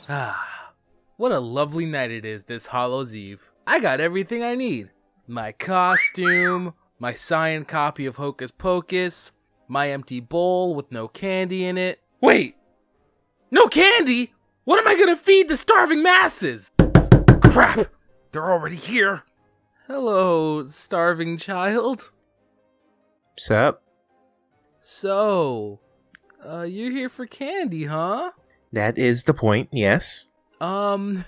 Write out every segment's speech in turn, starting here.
Ah, what a lovely night it is this Hallows Eve. I got everything I need. My costume, my signed copy of Hocus Pocus, my empty bowl with no candy in it. Wait! No candy? What am I gonna feed the starving masses? Crap! They're already here. Hello, starving child. Sup? So, you're here for candy, huh? That is the point, yes. Well,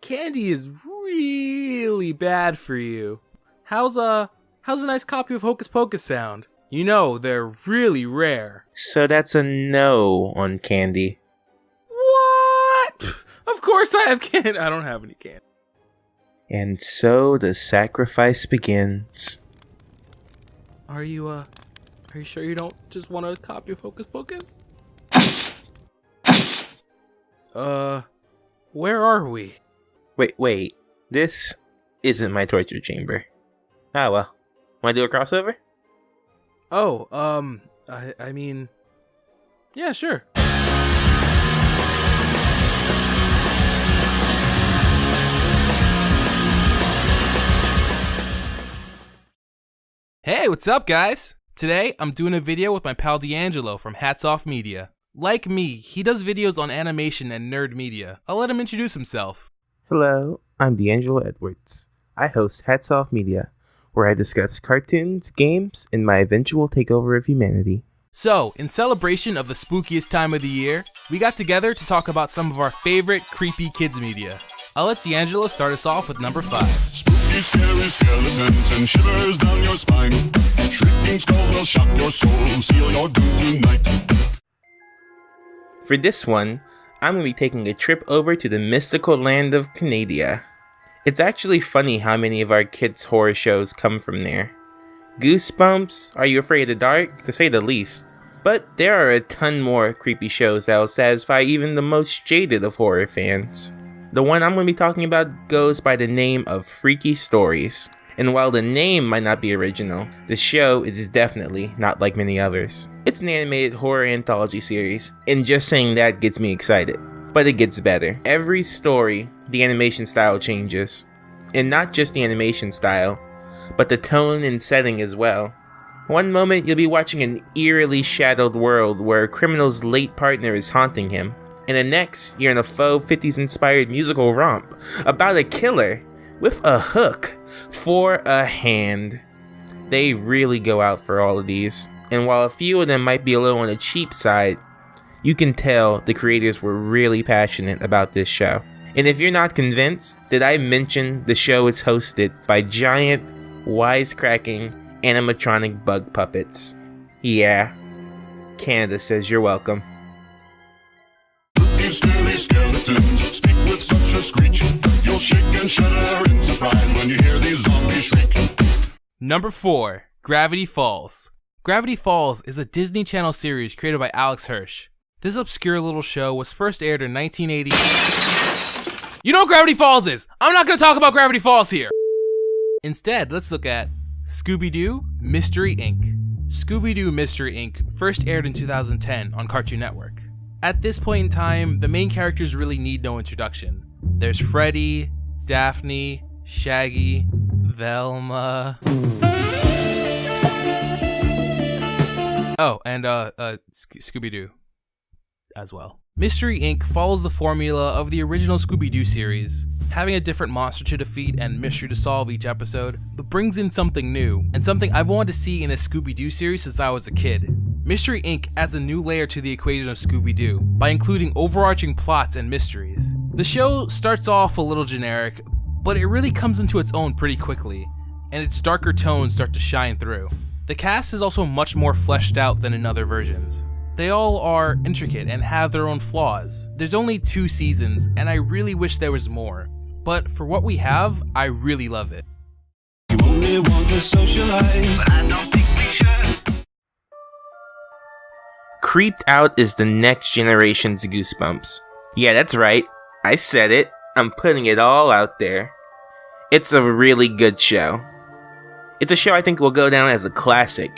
candy is really bad for you. How's a nice copy of Hocus Pocus sound? You know, they're really rare. So that's a no on candy. What? Of course I have candy. I don't have any candy. And so the sacrifice begins. Are you sure you don't just want a copy of Hocus Pocus? Where are we? Wait. This isn't my torture chamber. Ah, well. Wanna do a crossover? Oh, I mean... Yeah, sure. Hey, what's up, guys? Today, I'm doing a video with my pal DeAngelo from HatsOffMedia. Like me, he does videos on animation and nerd media. I'll let him introduce himself. Hello, I'm DeAngelo Edwards. I host HatsOffMedia, where I discuss cartoons, games, and my eventual takeover of humanity. So, in celebration of the spookiest time of the year, we got together to talk about some of our favorite creepy kids media. I'll let DeAngelo start us off with number 5. Spooky, scary skeletons and shivers down your spine. Shrieking skulls will shock your soul, seal your doom tonight. For this one, I'm going to be taking a trip over to the mystical land of Canada. It's actually funny how many of our kids' horror shows come from there. Goosebumps, Are You Afraid of the Dark, to say the least. But there are a ton more creepy shows that will satisfy even the most jaded of horror fans. The one I'm going to be talking about goes by the name of Freaky Stories. And while the name might not be original, the show is definitely not like many others. It's an animated horror anthology series, and just saying that gets me excited. But it gets better. Every story, the animation style changes. And not just the animation style, but the tone and setting as well. One moment you'll be watching an eerily shadowed world where a criminal's late partner is haunting him. And the next, you're in a faux 50s inspired musical romp about a killer with a hook for a hand. They really go out for all of these, and while a few of them might be a little on the cheap side, you can tell the creators were really passionate about this show. And if you're not convinced, did I mention the show is hosted by giant, wisecracking, animatronic bug puppets? Yeah, Canada says you're welcome. Scary skeletons speak with such a screech. You'll shake and shudder in surprise when you hear these zombies shriek. Number 4. Gravity Falls. Gravity Falls is a Disney Channel series created by Alex Hirsch. This obscure little show was first aired in 1980. You know what Gravity Falls is! I'm not gonna talk about Gravity Falls here! Instead, let's look at Scooby-Doo Mystery Inc. Scooby-Doo Mystery Inc. first aired in 2010 on Cartoon Network. At this point in time, the main characters really need no introduction. There's Freddy, Daphne, Shaggy, Velma. Oh, and Scooby-Doo as well. Mystery Inc. follows the formula of the original Scooby-Doo series, having a different monster to defeat and mystery to solve each episode, but brings in something new, and something I've wanted to see in a Scooby-Doo series since I was a kid. Mystery Inc. adds a new layer to the equation of Scooby-Doo by including overarching plots and mysteries. The show starts off a little generic, but it really comes into its own pretty quickly, and its darker tones start to shine through. The cast is also much more fleshed out than in other versions. They all are intricate and have their own flaws. There's only 2 seasons, and I really wish there was more. But for what we have, I really love it. You only want to socialize, but I don't think we should. Creeped Out is the next generation's Goosebumps. Yeah, that's right. I said it. I'm putting it all out there. It's a really good show. It's a show I think will go down as a classic.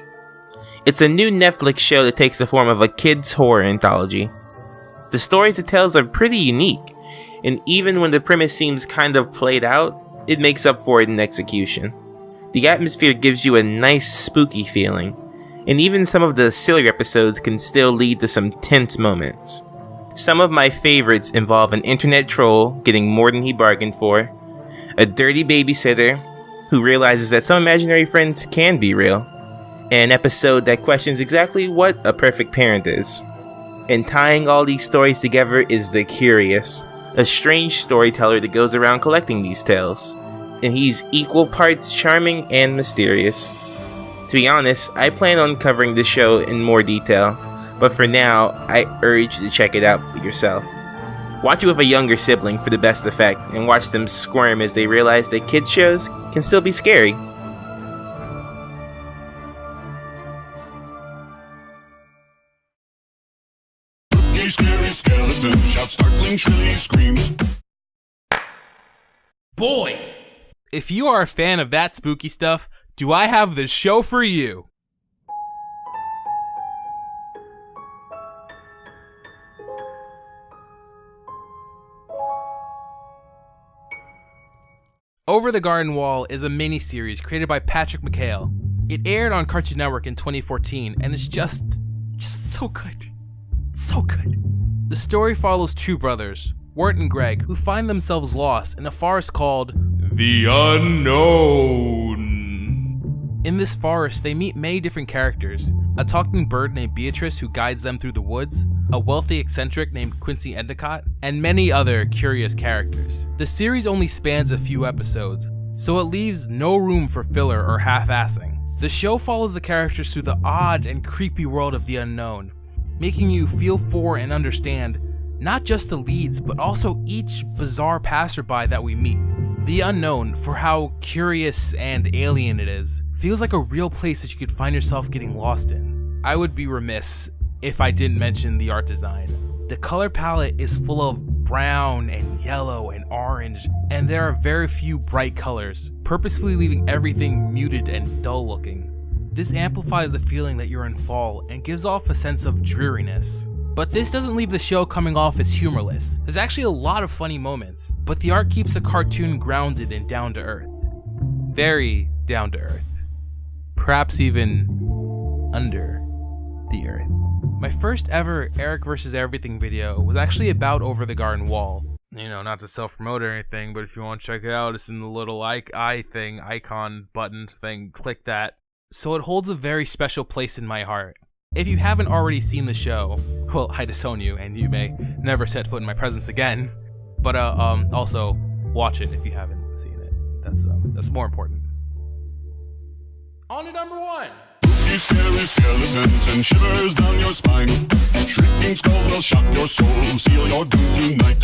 It's a new Netflix show that takes the form of a kids' horror anthology. The stories it tells are pretty unique, and even when the premise seems kind of played out, it makes up for it in execution. The atmosphere gives you a nice spooky feeling, and even some of the sillier episodes can still lead to some tense moments. Some of my favorites involve an internet troll getting more than he bargained for, a dirty babysitter who realizes that some imaginary friends can be real, and an episode that questions exactly what a perfect parent is. And tying all these stories together is the Curious, a strange storyteller that goes around collecting these tales, and he's equal parts charming and mysterious. To be honest, I plan on covering this show in more detail, but for now, I urge you to check it out yourself. Watch it with a younger sibling for the best effect, and watch them squirm as they realize that kids shows can still be scary. Spooky, scary skeleton shouts startling, shrilly screams. Boy! If you are a fan of that spooky stuff, do I have the show for you! Over the Garden Wall is a miniseries created by Patrick McHale. It aired on Cartoon Network in 2014, and it's just so good. So good. The story follows two brothers, Wirt and Greg, who find themselves lost in a forest called The Unknown. In this forest, they meet many different characters. A talking bird named Beatrice who guides them through the woods, a wealthy eccentric named Quincy Endicott, and many other curious characters. The series only spans a few episodes, so it leaves no room for filler or half-assing. The show follows the characters through the odd and creepy world of the unknown, making you feel for and understand not just the leads, but also each bizarre passerby that we meet. The unknown, for how curious and alien it is, feels like a real place that you could find yourself getting lost in. I would be remiss if I didn't mention the art design. The color palette is full of brown and yellow and orange, and there are very few bright colors, purposefully leaving everything muted and dull looking. This amplifies the feeling that you're in fall and gives off a sense of dreariness. But this doesn't leave the show coming off as humorless. There's actually a lot of funny moments, but the art keeps the cartoon grounded and down to earth. Very down to earth. Perhaps even under the earth. My first ever Eric vs. Everything video was actually about Over the Garden Wall. You know, not to self-promote or anything, but if you want to check it out, it's in the little icon button thing, click that. So it holds a very special place in my heart. If you haven't already seen the show, well, I disown you, and you may never set foot in my presence again. But also watch it if you haven't seen it. That's more important. On to number 1. Spooky, scary skeletons and shivers down your spine. Shrieking skulls will shock your soul, seal your doom tonight.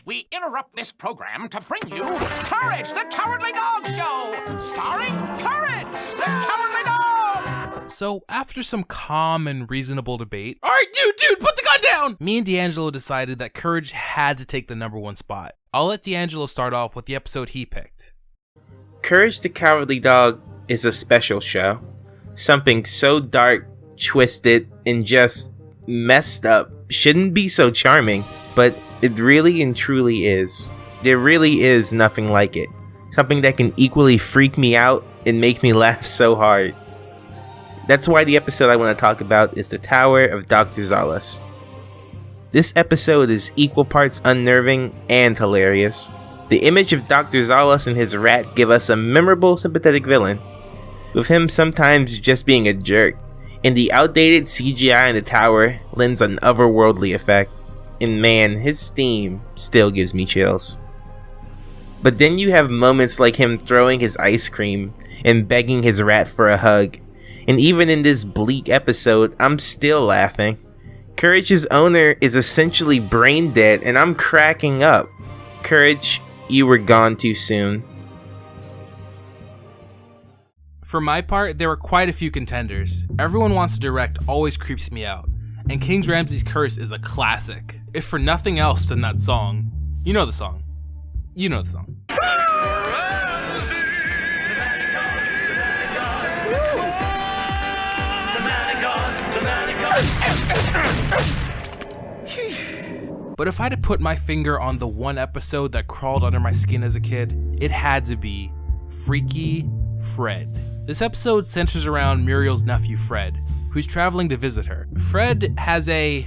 We interrupt this program to bring you Courage, the Cowardly Dog Show, starring Courage, the Cowardly Dog. So after some calm and reasonable debate, alright dude, put the gun down! Me and DeAngelo decided that Courage had to take the number 1 spot. I'll let DeAngelo start off with the episode he picked. Courage the Cowardly Dog is a special show. Something so dark, twisted, and just messed up shouldn't be so charming, but it really and truly is. There really is nothing like it. Something that can equally freak me out and make me laugh so hard. That's why the episode I want to talk about is the Tower of Dr. Zollis. This episode is equal parts unnerving and hilarious. The image of Dr. Zollis and his rat give us a memorable, sympathetic villain, with him sometimes just being a jerk, and the outdated CGI in the tower lends an otherworldly effect, and man, his theme still gives me chills. But then you have moments like him throwing his ice cream and begging his rat for a hug, and even in this bleak episode, I'm still laughing. Courage's owner is essentially brain dead, and I'm cracking up. Courage, you were gone too soon. For my part, there were quite a few contenders. Everyone Wants to Direct always creeps me out, and King Ramsay's Curse is a classic, if for nothing else than that song. You know the song. You know the song. but if I had to put my finger on the one episode that crawled under my skin as a kid, it had to be Freaky Fred. This episode centers around Muriel's nephew Fred, who's traveling to visit her. Fred has a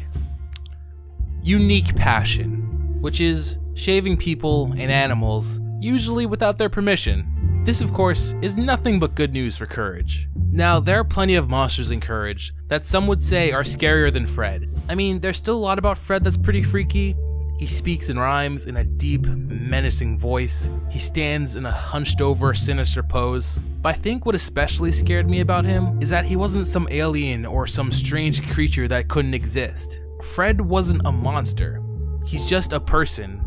unique passion, which is shaving people and animals, usually without their permission. This, of course, is nothing but good news for Courage. Now, there are plenty of monsters in Courage that some would say are scarier than Fred. I mean, there's still a lot about Fred that's pretty freaky. He speaks and rhymes in a deep, menacing voice. He stands in a hunched over, sinister pose. But I think what especially scared me about him is that he wasn't some alien or some strange creature that couldn't exist. Fred wasn't a monster. He's just a person.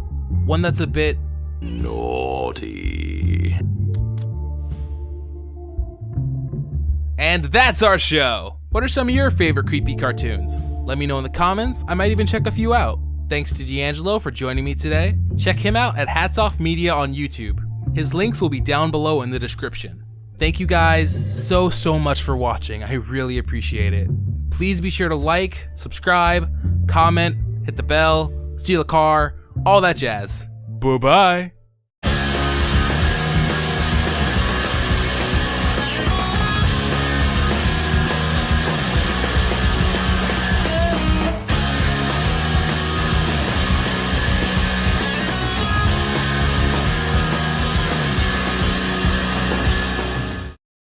One that's a bit naughty. And that's our show! What are some of your favorite creepy cartoons? Let me know in the comments, I might even check a few out. Thanks to DeAngelo for joining me today. Check him out at HatsOffMedia on YouTube. His links will be down below in the description. Thank you guys so much for watching, I really appreciate it. Please be sure to like, subscribe, comment, hit the bell, steal a car, all that jazz. Bye-bye!